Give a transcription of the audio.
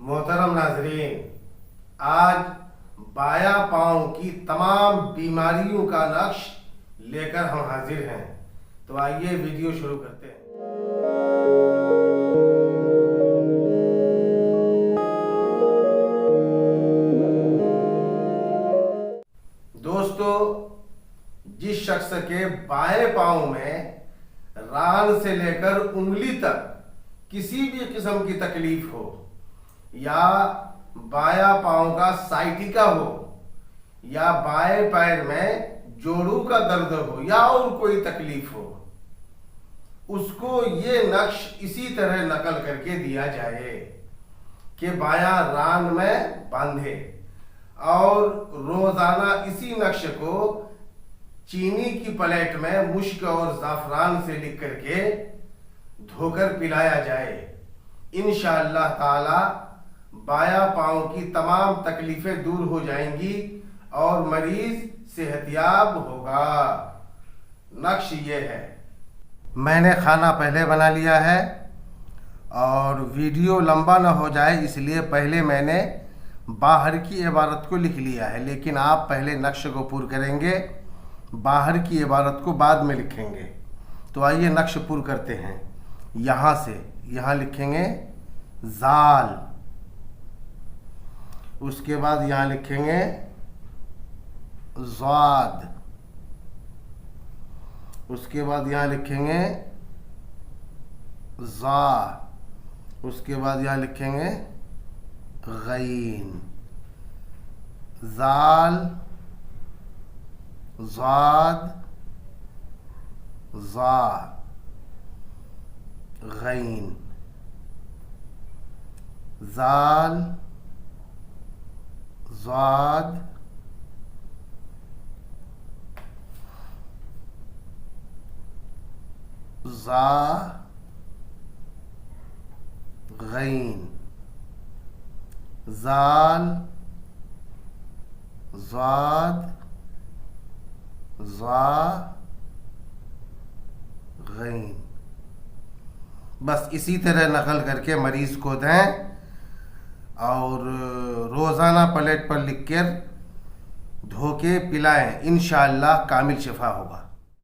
محترم ناظرین، آج بایاں پاؤں کی تمام بیماریوں کا نقش لے کر ہم حاضر ہیں، تو آئیے ویڈیو شروع کرتے ہیں۔ دوستو، جس شخص کے بائیں پاؤں میں ران سے لے کر انگلی تک کسی بھی قسم کی تکلیف ہو، یا بایاں پاؤں کا سائٹیکا ہو، یا بائیں پیر میں جوڑوں کا درد ہو، یا اور کوئی تکلیف ہو، اس کو یہ نقش اسی طرح نقل کر کے دیا جائے کہ بایاں ران میں باندھے اور روزانہ اسی نقش کو چینی کی پلیٹ میں مشک اور زعفران سے لکھ کر کے دھو کر پلایا جائے۔ انشاءاللہ تعالی بایاں پاؤں کی تمام تکلیفیں دور ہو جائیں گی اور مریض صحت یاب ہوگا۔ نقش یہ ہے، میں نے کھانا پہلے بنا لیا ہے اور ویڈیو لمبا نہ ہو جائے اس لیے پہلے میں نے باہر کی عبارت کو لکھ لیا ہے، لیکن آپ پہلے نقش کو پور کریں گے، باہر کی عبارت کو بعد میں لکھیں گے۔ تو آئیے نقش پور کرتے ہیں۔ یہاں سے یہاں لکھیں گے زال، اس کے بعد یہاں لکھیں گے ضاد، اس کے بعد یہاں لکھیں گے ضا، اس کے بعد یہاں لکھیں گے غین، زال، ضاد، ضا، غین، زال، ضاد، ضا، غین، زال، ضاد، ضا، غین۔ بس اسی طرح نقل کر کے مریض کو دیں اور روزانہ پلیٹ پر لکھ کر دھو کے پلائیں، انشاءاللہ کامل شفا ہوگا۔